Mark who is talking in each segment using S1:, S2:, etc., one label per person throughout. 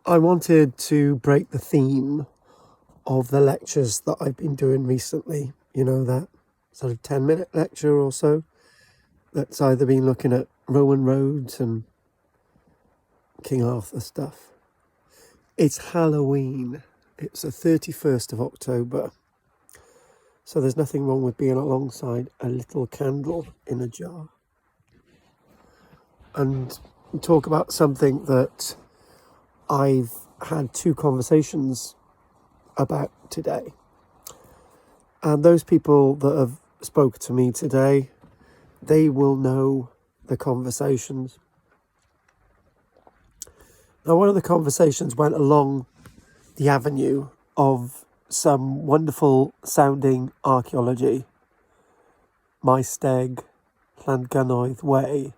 S1: I wanted to break the theme of the lectures that I've been doing recently. You know, that sort of 10-minute lecture or so that's either been looking at Roman roads and King Arthur stuff. It's Halloween. It's the 31st of October. So there's nothing wrong with being alongside a little candle in a jar. And talk about something that I've had 2 conversations about today. And those people that have spoken to me today, they will know the conversations. Now, one of the conversations went along the avenue of some wonderful sounding archaeology, Maesteg, Langford way,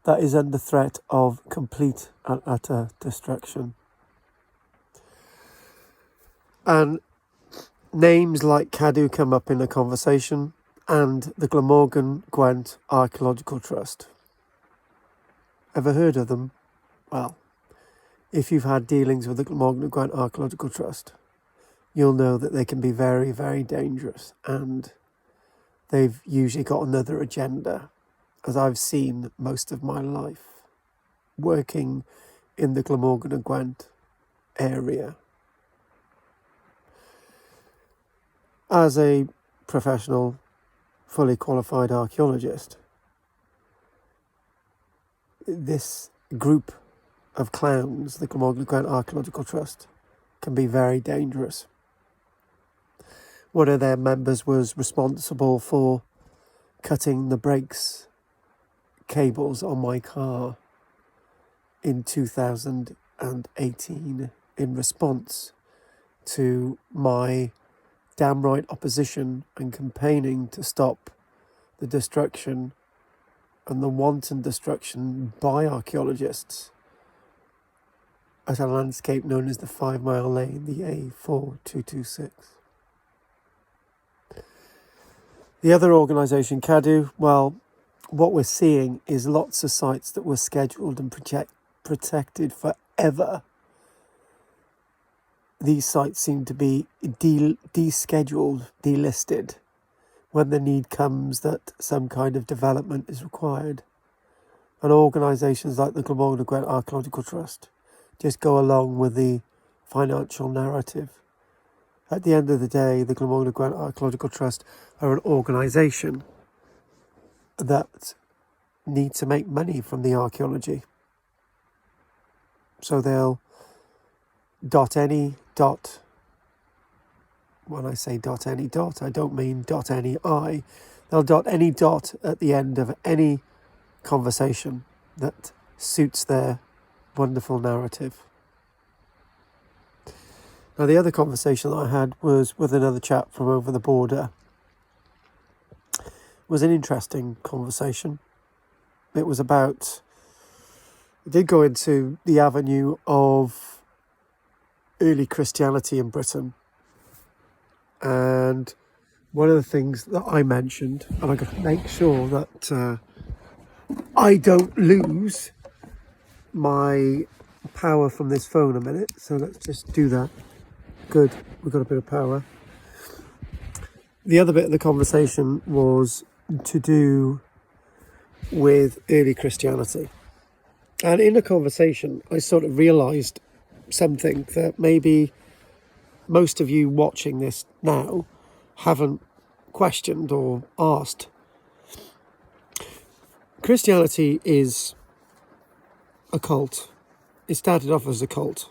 S1: that is under threat of complete and utter destruction. And names like Cadw come up in the conversation, and the Glamorgan-Gwent Archaeological Trust. Ever heard of them? Well, if you've had dealings with the Glamorgan-Gwent Archaeological Trust, you'll know that they can be very, very dangerous, and they've usually got another agenda, as I've seen most of my life working in the Glamorgan-Gwent area. As a professional, fully qualified archaeologist, this group of clowns, the Glamorgan-Gwent Archaeological Trust, can be very dangerous. One of their members was responsible for cutting the brakes cables on my car in 2018 in response to my damn right opposition and campaigning to stop the destruction and the wanton destruction by archaeologists at a landscape known as the 5 Mile Lane, the A4226. The other organisation, Cadw, well, what we're seeing is lots of sites that were scheduled and protected forever. These sites seem to be descheduled, delisted, when the need comes that some kind of development is required. And organisations like the Glamorgan-Gwent Archaeological Trust just go along with the financial narrative. At the end of the day, the Glamorgan-Gwent Archaeological Trust are an organisation that need to make money from the archaeology. So they'll when I say any dot, I don't mean any I. They'll dot any dot at the end of any conversation that suits their wonderful narrative. Now, the other conversation that I had was with another chap from over the border. It was an interesting conversation. It did go into the avenue of early Christianity in Britain. And one of the things that I mentioned, and I've got to make sure that I don't lose my power from this phone a minute. So let's just do that. Good, we've got a bit of power. The other bit of the conversation was to do with early Christianity. And in the conversation, I sort of realised something that maybe most of you watching this now haven't questioned or asked. Christianity is a cult. It started off as a cult.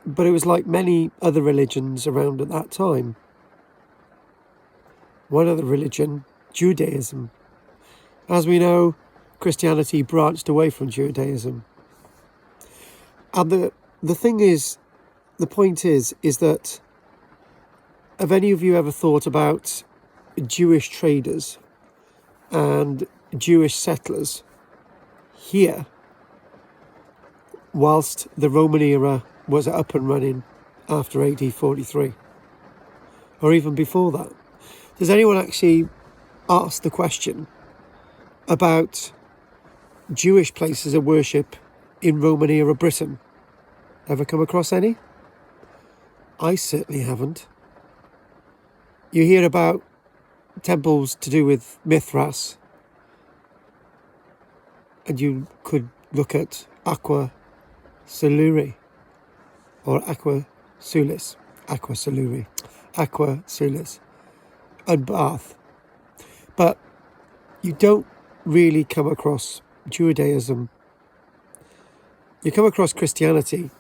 S1: But it was like many other religions around at that time. One other religion, Judaism. As we know, Christianity branched away from Judaism. And the thing is, the point is that, have any of you ever thought about Jewish traders and Jewish settlers here whilst the Roman era was up and running after AD 43? Or even before that? Does anyone actually ask the question about Jewish places of worship in Roman era Britain. Ever come across any? I certainly haven't. You hear about temples to do with Mithras, and you could look at Aqua Soluri or Aqua Sulis, Aqua Soluri, Aqua Sulis, and Bath. But you don't really come across Judaism. You come across Christianity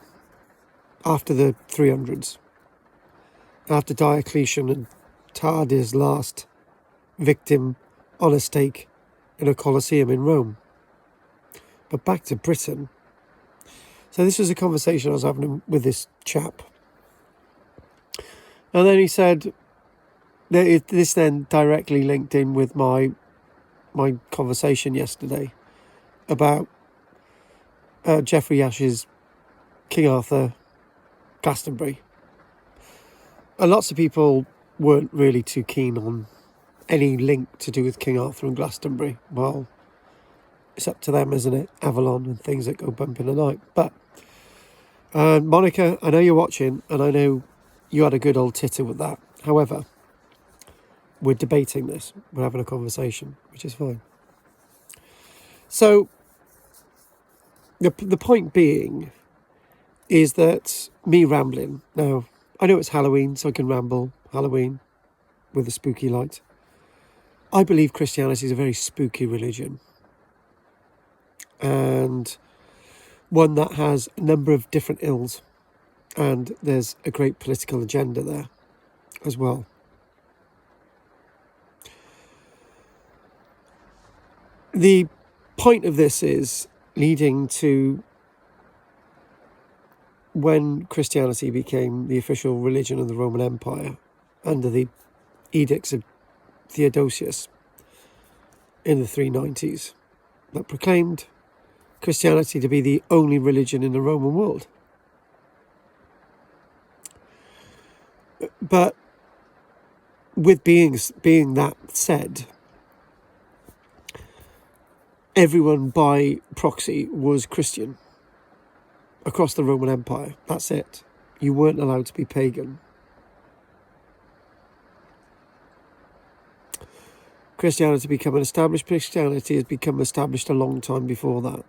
S1: after the 300s, after Diocletian had tarred his last victim on a stake in a Colosseum in Rome. But back to Britain. So this was a conversation I was having with this chap. And then he said, this then directly linked in with my conversation yesterday about Geoffrey Ash's King Arthur, Glastonbury. And lots of people weren't really too keen on any link to do with King Arthur and Glastonbury. Well, it's up to them, isn't it? Avalon and things that go bump in the night. But Monica, I know you're watching, and I know you had a good old titter with that. However, we're debating this. We're having a conversation, which is fine. So the point being is that me rambling. Now, I know it's Halloween, so I can ramble Halloween with a spooky light. I believe Christianity is a very spooky religion, and one that has a number of different ills, and there's a great political agenda there as well. The point of this is leading to when Christianity became the official religion of the Roman Empire under the edicts of Theodosius in the 390s, that proclaimed Christianity to be the only religion in the Roman world. But with being that said, everyone by proxy was Christian across the Roman Empire. That's it. You weren't allowed to be pagan. Christianity became an established. Christianity has become established a long time before that.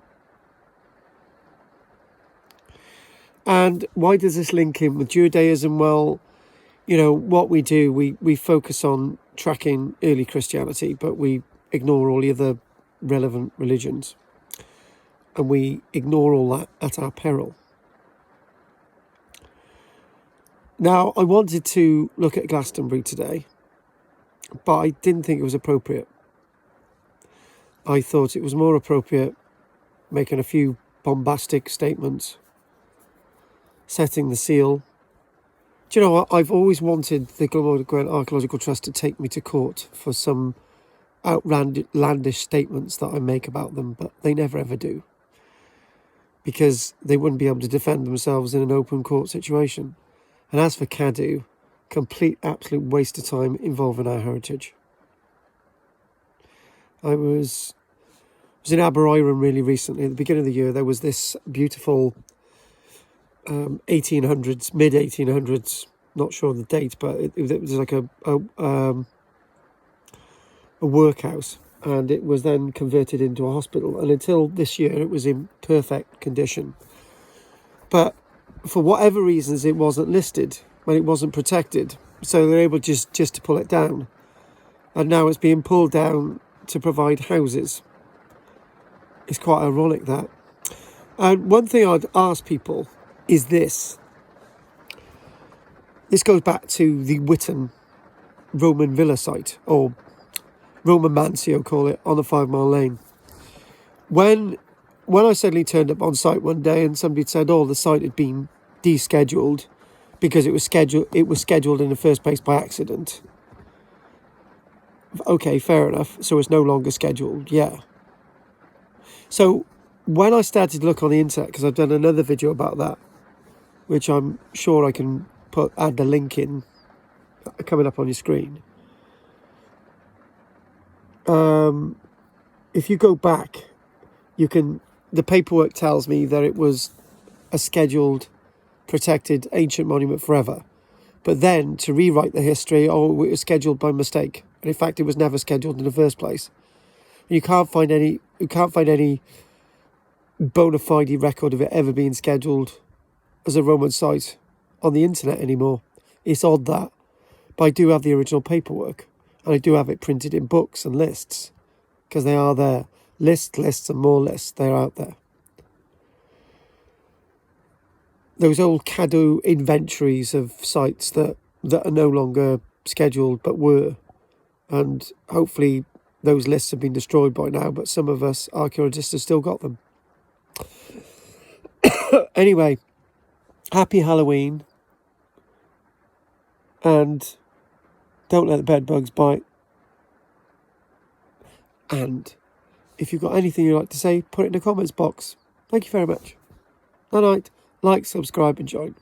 S1: And why does this link in with Judaism? Well, you know, what we do, we focus on tracking early Christianity, but we ignore all the other relevant religions. And we ignore all that at our peril. Now, I wanted to look at Glastonbury today, but I didn't think it was appropriate. I thought it was more appropriate making a few bombastic statements, setting the seal. Do you know what? I've always wanted the Glamorgan-gwent Archaeological Trust to take me to court for some outlandish statements that I make about them, but they never ever do, because they wouldn't be able to defend themselves in an open court situation. And as for Cadu, complete absolute waste of time involving our heritage. I was in Aberystwyth really recently. At the beginning of the year, there was this beautiful 1800s, mid 1800s, not sure the date, but it was like a workhouse, and it was then converted into a hospital. And until this year, it was in perfect condition. But for whatever reasons, it wasn't listed and it wasn't protected, so they're able just to pull it down. And now it's being pulled down to provide houses. It's quite ironic, that. And one thing I'd ask people is this. This goes back to the Witton Roman villa site, or Roman Mancio, call it, on the 5 Mile Lane. When I suddenly turned up on site one day and somebody said, the site had been descheduled because it was scheduled in the first place by accident. Okay, fair enough. So it's no longer scheduled. Yeah. So when I started to look on the internet, because I've done another video about that, which I'm sure I can add the link in, coming up on your screen. If you go back, the paperwork tells me that it was a scheduled, protected ancient monument forever. But then to rewrite the history, it was scheduled by mistake. And in fact, it was never scheduled in the first place. You can't find any bona fide record of it ever being scheduled as a Roman site on the internet anymore. It's odd that. But I do have the original paperwork. And I do have it printed in books and lists. Because they are there. Lists, and more lists. They're out there. Those old Caddo inventories of sites that are no longer scheduled but were. And hopefully those lists have been destroyed by now. But some of us archaeologists have still got them. Anyway, happy Halloween. And don't let the bed bugs bite. And if you've got anything you'd like to say, put it in the comments box. Thank you very much. Good night. Like, subscribe and join.